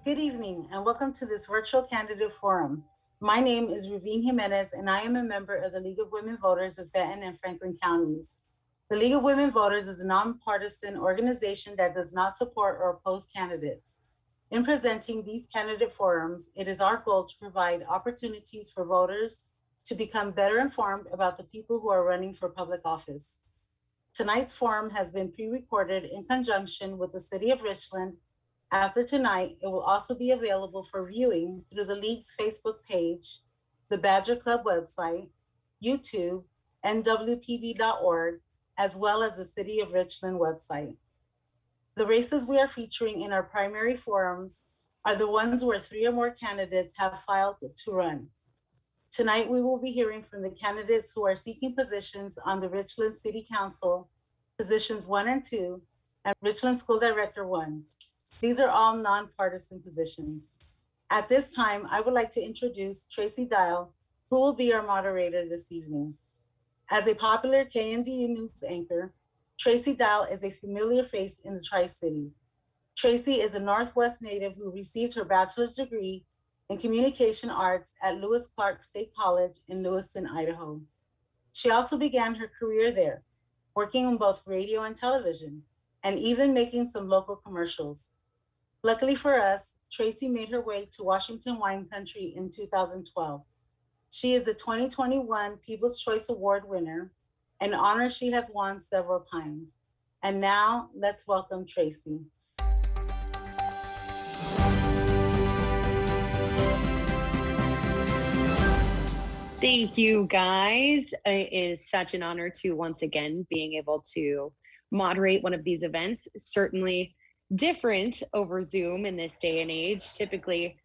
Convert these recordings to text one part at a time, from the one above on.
Good evening and welcome to this virtual candidate forum. My name is Ravine Jimenez and I am a member of the League of Women Voters of Benton and Franklin counties. The League of Women Voters is a nonpartisan organization that does not support or oppose candidates. In presenting these candidate forums, it is our goal to provide opportunities for voters to become better informed about the people who are running for public office. Tonight's forum has been pre-recorded in conjunction with the City of Richland. After tonight, it will also be available for viewing through the League's Facebook page, the Badger Club website, YouTube, nwpv.org, as well as the City of Richland website. The races we are featuring in our primary forums are the ones where 3 or more candidates have filed to run. Tonight, we will be hearing from the candidates who are seeking positions on the Richland City Council, positions 1 and 2, and Richland School Director 1. These are all nonpartisan positions. At this time, I would like to introduce Tracy Dial, who will be our moderator this evening. As a popular KNDU news anchor, Tracy Dial is a familiar face in the Tri-Cities. Tracy is a Northwest native who received her bachelor's degree in communication arts at Lewis Clark State College in Lewiston, Idaho. She also began her career there, working on both radio and television, and even making some local commercials. Luckily for us, Tracy made her way to Washington wine country in 2012. She is the 2021 People's Choice Award winner, an honor she has won several times. And now let's welcome Tracy. Thank you, guys. It is such an honor to once again being able to moderate one of these events. Certainly different over Zoom in this day and age. Typically,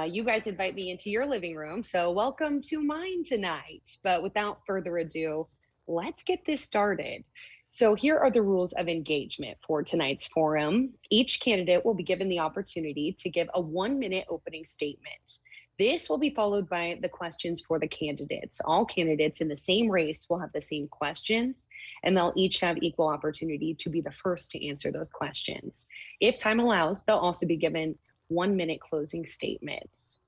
you guys invite me into your living room, so welcome to mine tonight. But without further ado, let's get this started. So here are the rules of engagement for tonight's forum. Each candidate will be given the opportunity to give a 1-minute opening statement. This will be followed by the questions for the candidates. All candidates in the same race will have the same questions, and they'll each have equal opportunity to be the first to answer those questions. If time allows, they'll also be given 1-minute closing statements.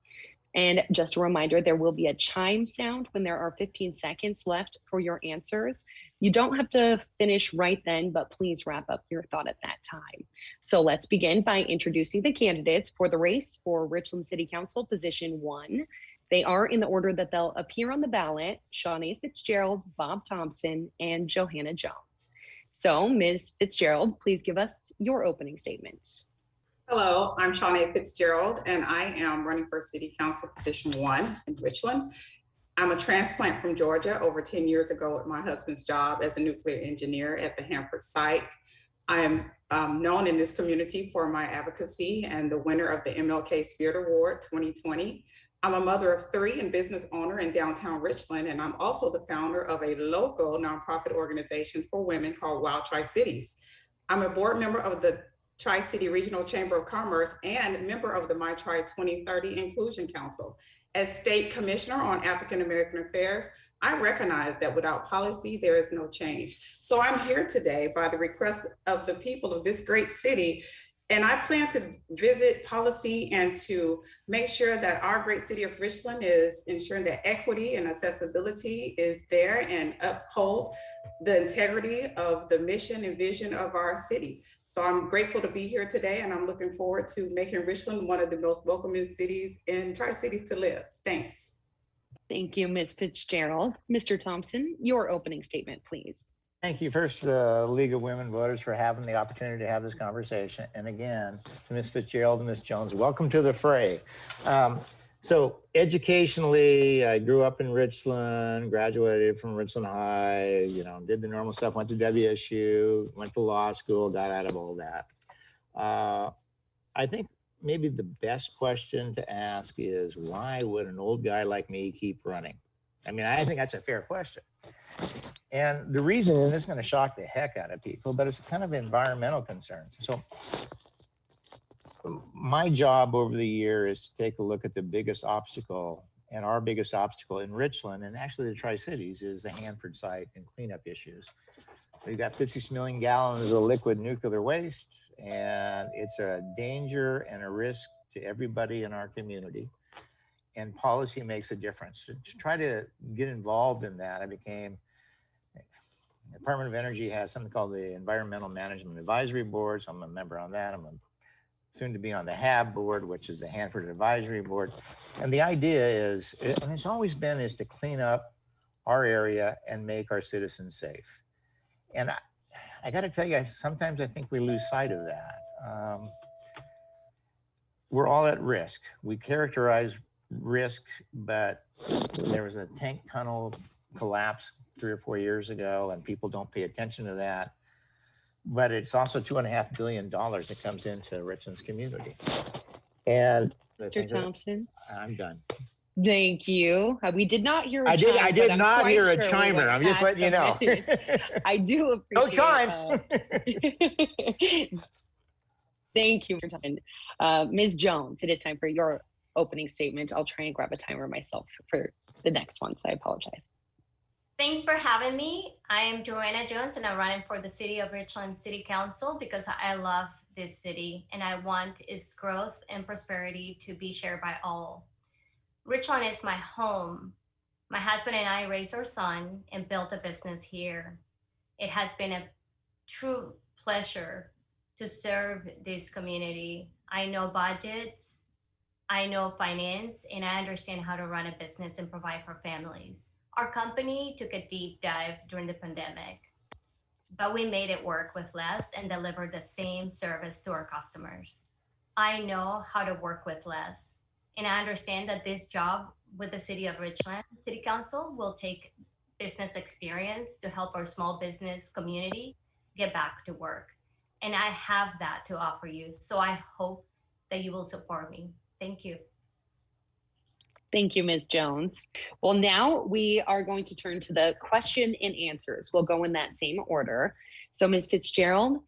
And just a reminder, there will be a chime sound when there are 15 seconds left for your answers. You don't have to finish right then, but please wrap up your thought at that time. So let's begin by introducing the candidates for the race for Richland City Council position 1. They are in the order that they'll appear on the ballot: Shawnee Fitzgerald, Bob Thompson, and Johanna Jones. So Ms. Fitzgerald, please give us your opening statement. Hello, I'm Shawnee Fitzgerald, and I am running for City Council position 1 in Richland. I'm a transplant from Georgia over 10 years ago at my husband's job as a nuclear engineer at the Hanford site. I am known in this community for my advocacy and the winner of the MLK Spirit Award 2020. I'm a mother of 3 and business owner in downtown Richland, and I'm also the founder of a local nonprofit organization for women called Wild Tri-Cities. I'm a board member of the Tri-City Regional Chamber of Commerce and member of the My Tri 2030 Inclusion Council. As State Commissioner on African American Affairs, I recognize that without policy, there is no change. So I'm here today by the request of the people of this great city, and I plan to visit policy and to make sure that our great city of Richland is ensuring that equity and accessibility is there and uphold the integrity of the mission and vision of our city. So I'm grateful to be here today, and I'm looking forward to making Richland one of the most welcoming cities in Tri-Cities to live. Thanks. Thank you, Ms. Fitzgerald. Mr. Thompson, your opening statement, please. Thank you first, League of Women Voters, for having the opportunity to have this conversation. And again, to Ms. Fitzgerald and Ms. Jones, welcome to the fray. So educationally, I grew up in Richland, graduated from Richland High, did the normal stuff, went to WSU, went to law school, got out of all that. I think maybe the best question to ask is, why would an old guy like me keep running? I mean, I think that's a fair question. And the reason, and it's going to shock the heck out of people, but it's kind of environmental concerns. So my job over the year is to take a look at the biggest obstacle, and our biggest obstacle in Richland, and actually the Tri-Cities, is the Hanford site and cleanup issues. We've got 56 million gallons of liquid nuclear waste, and it's a danger and a risk to everybody in our community. And policy makes a difference. To try to get involved in that, the Department of Energy has something called the Environmental Management Advisory Board. So I'm a member on that. I'm soon to be on the HAB board, which is the Hanford Advisory Board. And the idea is, and it's always been, is to clean up our area and make our citizens safe. And I got to tell you, sometimes I think we lose sight of that. We're all at risk. We characterize risk, but there was a tank tunnel collapse 3 or 4 years ago, and people don't pay attention to that. But it's also $2.5 billion that comes into Richland's community. And Mr. Thompson, I'm done. thank you. We did not hear a I chime, did but I'm not quite hear a sure we chimer. went I'm just past letting you the know. minute. I do appreciate No chimes. Thank you for time. Ms. Jones, it is time for your opening statement. I'll try and grab a timer myself for the next one, so I apologize. Thanks for having me. I am Joanna Jones, and I'm running for the City of Richland City Council because I love this city and I want its growth and prosperity to be shared by all. Richland is my home. My husband and I raised our son and built a business here. It has been a true pleasure to serve this community. I know budgets, I know finance, and I understand how to run a business and provide for families. Our company took a deep dive during the pandemic, but we made it work with less and delivered the same service to our customers. I know how to work with less, and I understand that this job with the City of Richland City Council will take business experience to help our small business community get back to work. And I have that to offer you, so I hope that you will support me. Thank you. Thank you, Ms. Jones. Well, now we are going to turn to the question and answers. We'll go in that same order. So Ms. Fitzgerald,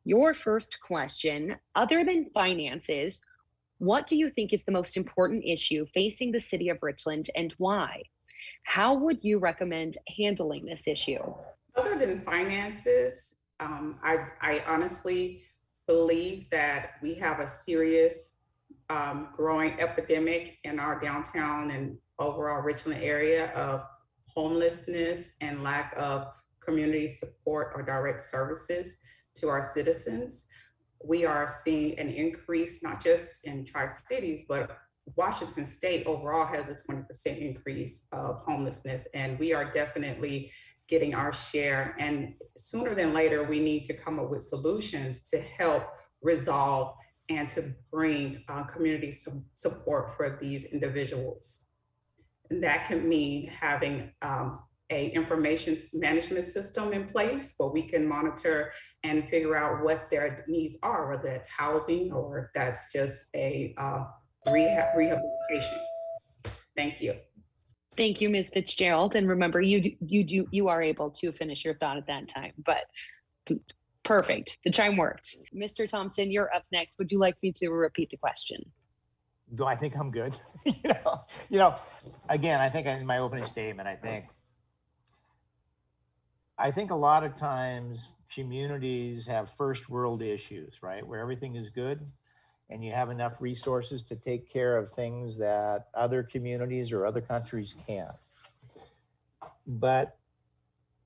your first question, other than finances, what do you think is the most important issue facing the city of Richland and why? How would you recommend handling this issue? Other than finances, I honestly believe that we have a serious growing epidemic in our downtown and overall Richland area of homelessness and lack of community support or direct services to our citizens. We are seeing an increase, not just in Tri-Cities, but Washington State overall has a 20% increase of homelessness, and we are definitely getting our share. And sooner than later, we need to come up with solutions to help resolve and to bring community support for these individuals. And that can mean having a information management system in place where we can monitor and figure out what their needs are, whether that's housing or if that's just a rehabilitation. Thank you. Thank you, Ms. Fitzgerald. And remember, you are able to finish your thought at that time, but perfect. The chime worked. Mr. Thompson, you're up next. Would you like me to repeat the question? Do I think I'm good? Again, I think in my opening statement, I think a lot of times communities have first world issues, right? Where everything is good and you have enough resources to take care of things that other communities or other countries can't. But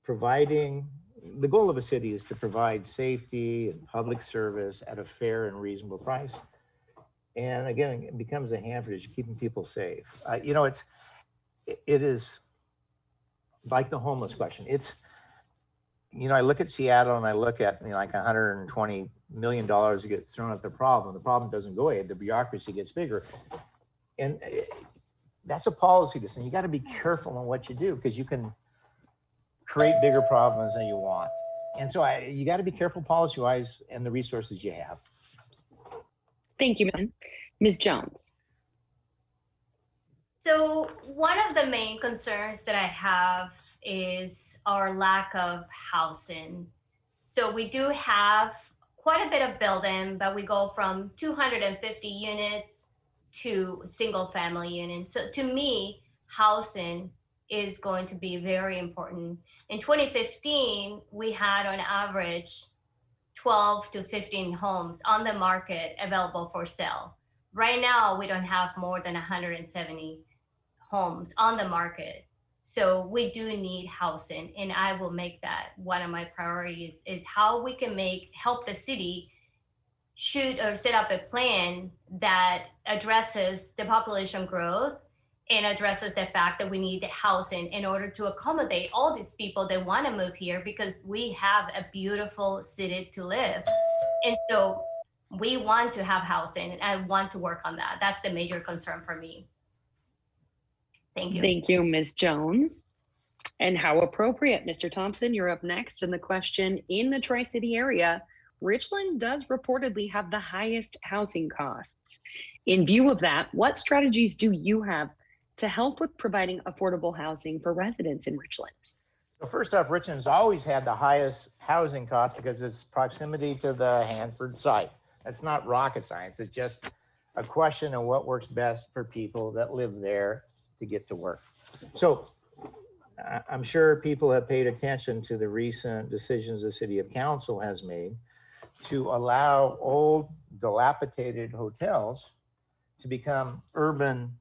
the goal of a city is to provide safety and public service at a fair and reasonable price. And again, it becomes a Hanford issue, keeping people safe. It is like the homeless question. I look at Seattle and I look at like $120 million that gets thrown at the problem. The problem doesn't go away. The bureaucracy gets bigger. And that's a policy decision. You got to be careful on what you do because you can create bigger problems than you want. And so you got to be careful policy-wise and the resources you have. Thank you, Ms. Jones. So one of the main concerns that I have is our lack of housing. So we do have quite a bit of building, but we go from 250 units to single family units. So to me, housing is going to be very important. In 2015, we had on average 12 to 15 homes on the market available for sale. Right now, we don't have more than 170 homes on the market. So we do need housing, and I will make that one of my priorities is how we can help the city shoot or set up a plan that addresses the population growth and addresses the fact that we need housing in order to accommodate all these people that want to move here, because we have a beautiful city to live. And so we want to have housing, and I want to work on that. That's the major concern for me. Thank you. Thank you, Ms. Jones. And how appropriate, Mr. Thompson, you're up next. And the question, in the Tri-City area, Richland does reportedly have the highest housing costs. In view of that, what strategies do you have to help with providing affordable housing for residents in Richland? So first off, Richland's always had the highest housing cost because it's proximity to the Hanford site. That's not rocket science. It's just a question of what works best for people that live there to get to work. So I'm sure people have paid attention to the recent decisions the City of Council has made to allow old dilapidated hotels to become urban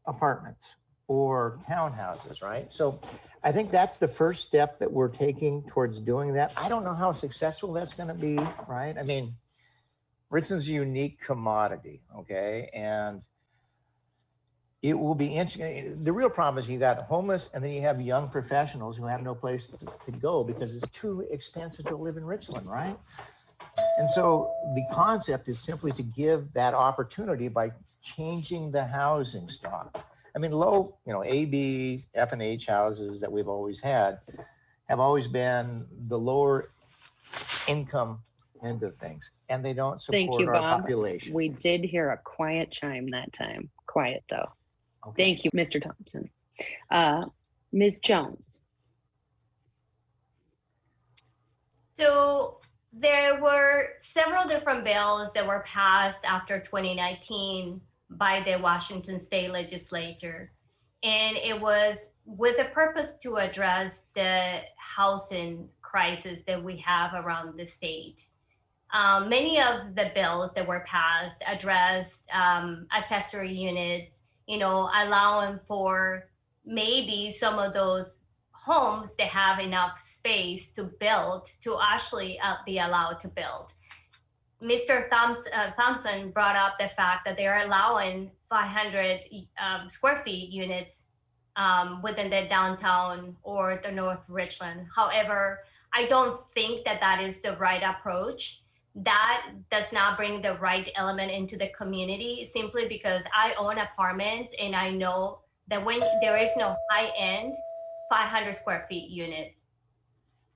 apartments or townhouses, right? So I think that's the first step that we're taking towards doing that. I don't know how successful that's going to be, right? I mean, Richland's a unique commodity, okay? And it will be interesting. The real problem is you got homeless, and then you have young professionals who have no place to go because it's too expensive to live in Richland, right? And so the concept is simply to give that opportunity by changing the housing stock. I mean, low, A, B, F, and H houses that we've always had have always been the lower income end of things, and they don't Thank support you, our Bob. population. We did hear a quiet chime that time. Quiet, though. Okay. Thank you, Mr. Thompson. Ms. Jones. So there were several different bills that were passed after 2019 by the Washington State Legislature. And it was with the purpose to address the housing crisis that we have around the state. Many of the bills that were passed addressed accessory units, allowing for maybe some of those homes that have enough space to build to actually be allowed to build. Mr. Thompson brought up the fact that they're allowing 500 square feet units within the downtown or the North Richland. However, I don't think that that is the right approach. That does not bring the right element into the community, simply because I own apartments and I know that when there is no high end 500 square feet units.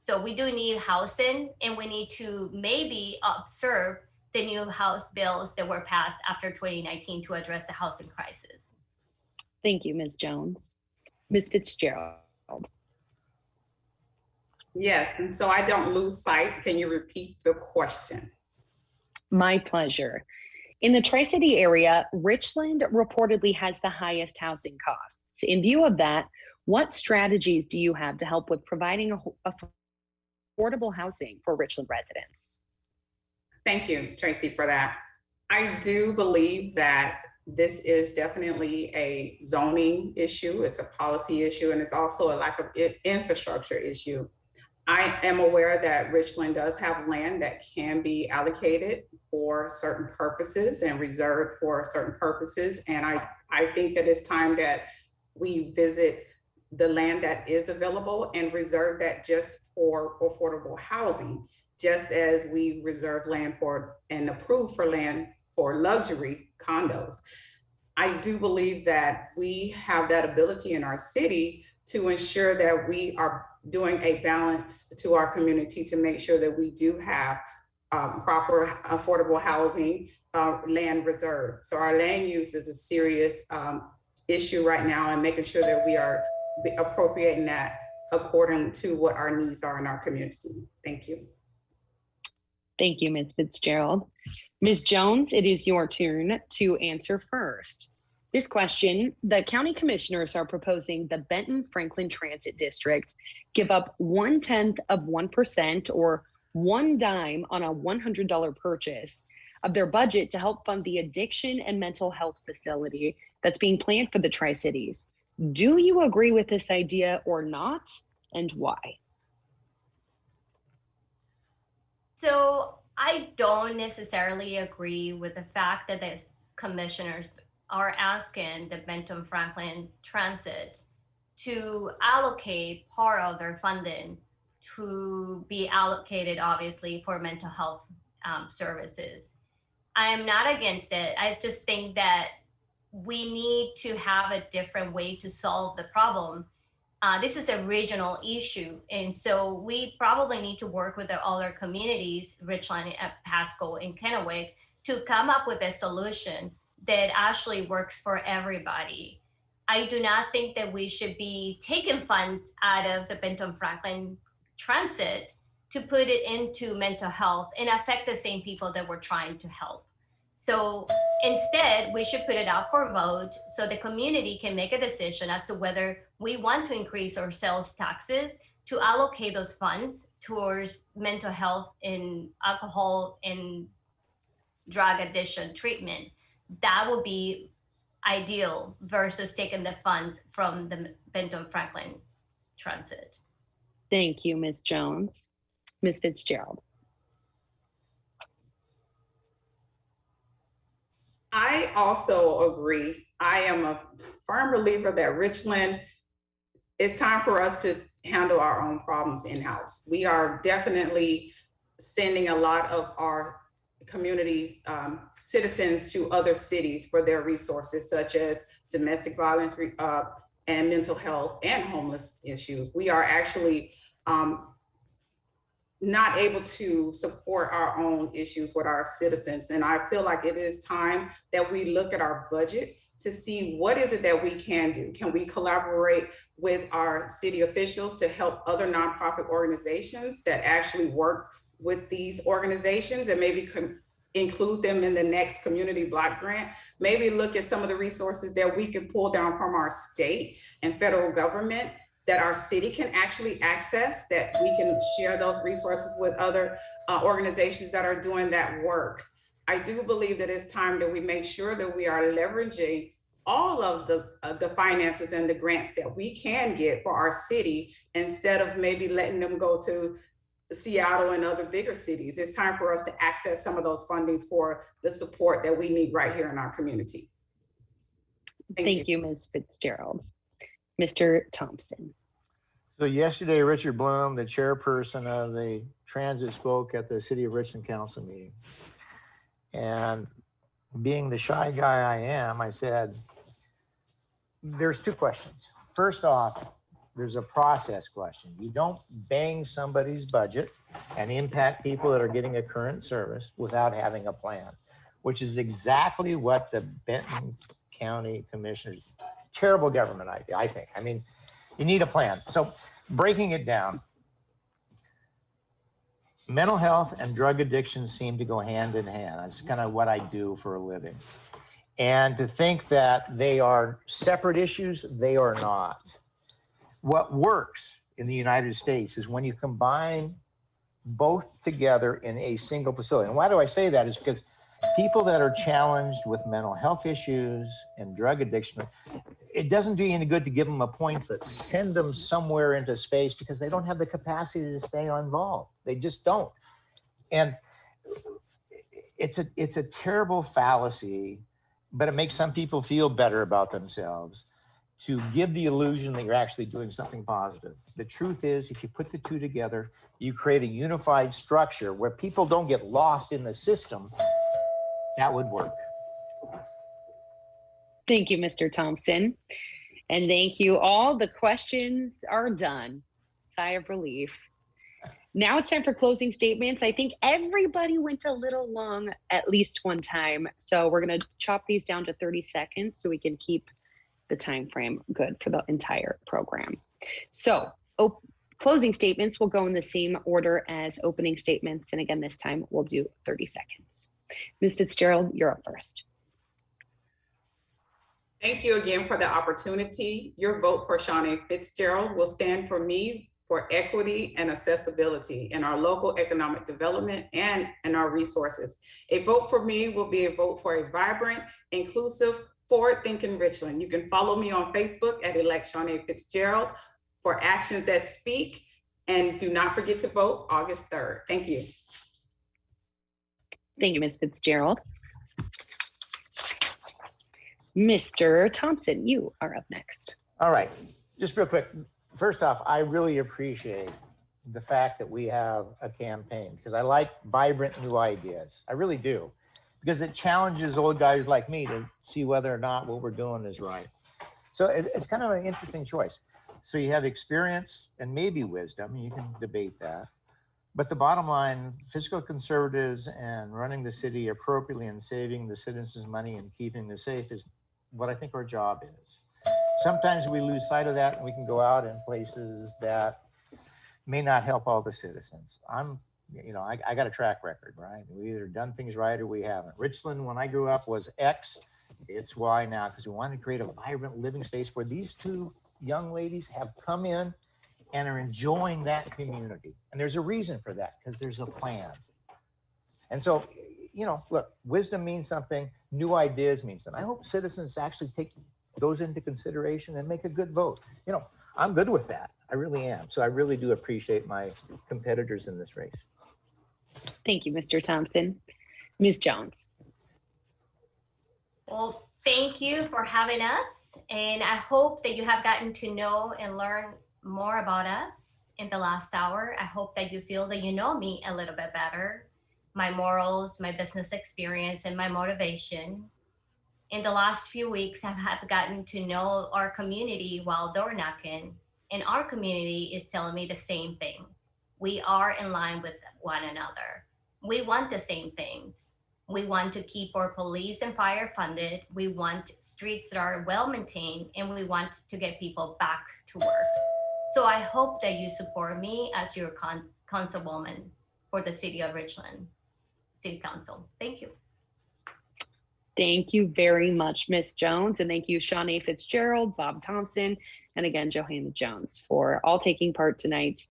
So we do need housing, and we need to maybe observe the new house bills that were passed after 2019 to address the housing crisis. Thank you, Ms. Jones. Ms. Fitzgerald. Yes, and so I don't lose sight, can you repeat the question? My pleasure. In the Tri-City area, Richland reportedly has the highest housing costs. In view of that, what strategies do you have to help with providing affordable housing for Richland residents? Thank you, Tracy, for that. I do believe that this is definitely a zoning issue. It's a policy issue, and it's also a lack of infrastructure issue. I am aware that Richland does have land that can be allocated for certain purposes and reserved for certain purposes. And I think that it's time that we visit the land that is available and reserve that just for affordable housing, just as we reserve land for and approve for land for luxury condos. I do believe that we have that ability in our city to ensure that we are doing a balance to our community to make sure that we do have proper affordable housing land reserved. So our land use is a serious issue right now, and making sure that we are appropriating that according to what our needs are in our community. Thank you. Thank you, Ms. Fitzgerald. Ms. Jones, it is your turn to answer first. This question, the county commissioners are proposing the Benton Franklin Transit District give up 0.1% or one dime on a $100 purchase of their budget to help fund the addiction and mental health facility that's being planned for the Tri-Cities. Do you agree with this idea or not, and why? So I don't necessarily agree with the fact that the commissioners are asking the Benton Franklin Transit to allocate part of their funding to be allocated, obviously, for mental health services. I am not against it. I just think that we need to have a different way to solve the problem. This is a regional issue, and so we probably need to work with the other communities, Richland, Pasco, and Kennewick, to come up with a solution that actually works for everybody. I do not think that we should be taking funds out of the Benton Franklin Transit to put it into mental health and affect the same people that we're trying to help. So instead, we should put it out for vote so the community can make a decision as to whether we want to increase our sales taxes to allocate those funds towards mental health and alcohol and drug addiction treatment. That would be ideal versus taking the funds from the Benton Franklin Transit. Thank you, Ms. Jones. Ms. Fitzgerald. I also agree. I am a firm believer that Richland, it's time for us to handle our own problems in-house. We are definitely sending a lot of our community citizens to other cities for their resources, such as domestic violence and mental health and homeless issues. We are actually not able to support our own issues with our citizens. And I feel like it is time that we look at our budget to see what is it that we can do. Can we collaborate with our city officials to help other nonprofit organizations that actually work with these organizations and maybe include them in the next community block grant? Maybe look at some of the resources that we can pull down from our state and federal government that our city can actually access, that we can share those resources with other organizations that are doing that work. I do believe that it's time that we make sure that we are leveraging all of the finances and the grants that we can get for our city instead of maybe letting them go to Seattle and other bigger cities. It's time for us to access some of those fundings for the support that we need right here in our community. Thank you, Ms. Fitzgerald. Mr. Thompson. So yesterday, Richard Bloom, the chairperson of the transit, spoke at the City of Richland Council meeting. And being the shy guy I am, I said, there's two questions. First off, there's a process question. You don't bang somebody's budget and impact people that are getting a current service without having a plan, which is exactly what the Benton County Commissioners, terrible government idea, I think. I mean, you need a plan. So breaking it down, mental health and drug addiction seem to go hand in hand. That's kind of what I do for a living. And to think that they are separate issues, they are not. What works in the United States is when you combine both together in a single facility. And why do I say that is because people that are challenged with mental health issues and drug addiction, it doesn't do you any good to give them a point that send them somewhere into space because they don't have the capacity to stay involved. They just don't. And it's a terrible fallacy, but it makes some people feel better about themselves to give the illusion that you're actually doing something positive. The truth is, if you put the two together, you create a unified structure where people don't get lost in the system. That would work. Thank you, Mr. Thompson. And thank you all. The questions are done. Sigh of relief. Now it's time for closing statements. I think everybody went a little long at least one time. So we're going to chop these down to 30 seconds so we can keep the time frame good for the entire program. So closing statements will go in the same order as opening statements. And again, this time we'll do 30 seconds. Ms. Fitzgerald, you're up first. Thank you again for the opportunity. Your vote for Shawnee Fitzgerald will stand for me for equity and accessibility in our local economic development and in our resources. A vote for me will be a vote for a vibrant, inclusive, forward-thinking Richland. You can follow me on Facebook at Elect Shawnee Fitzgerald for actions that speak. And do not forget to vote August 3rd. Thank you. Thank you, Ms. Fitzgerald. Mr. Thompson, you are up next. All right, just real quick. First off, I really appreciate the fact that we have a campaign because I like vibrant new ideas. I really do, because it challenges old guys like me to see whether or not what we're doing is right. So it's kind of an interesting choice. So you have experience and maybe wisdom, you can debate that. But the bottom line, fiscal conservatives and running the city appropriately and saving the citizens' money and keeping them safe is what I think our job is. Sometimes we lose sight of that and we can go out in places that may not help all the citizens. I got a track record, right? We either done things right or we haven't. Richland, when I grew up, was X. It's Y now, because we want to create a vibrant living space where these two young ladies have come in and are enjoying that community. And there's a reason for that, because there's a plan. And so, look, wisdom means something, new ideas mean something. I hope citizens actually take those into consideration and make a good vote. I'm good with that. I really am. So I really do appreciate my competitors in this race. Thank you, Mr. Thompson. Ms. Jones. Well, thank you for having us. And I hope that you have gotten to know and learn more about us in the last hour. I hope that you feel that you know me a little bit better, my morals, my business experience, and my motivation. In the last few weeks, I have gotten to know our community while door knocking, and our community is telling me the same thing. We are in line with one another. We want the same things. We want to keep our police and fire funded. We want streets that are well maintained, and we want to get people back to work. So I hope that you support me as your councilwoman for the city of Richland City Council. Thank you. Thank you very much, Ms. Jones. And thank you, Shawnee Fitzgerald, Bob Thompson, and again, Johanna Jones, for all taking part tonight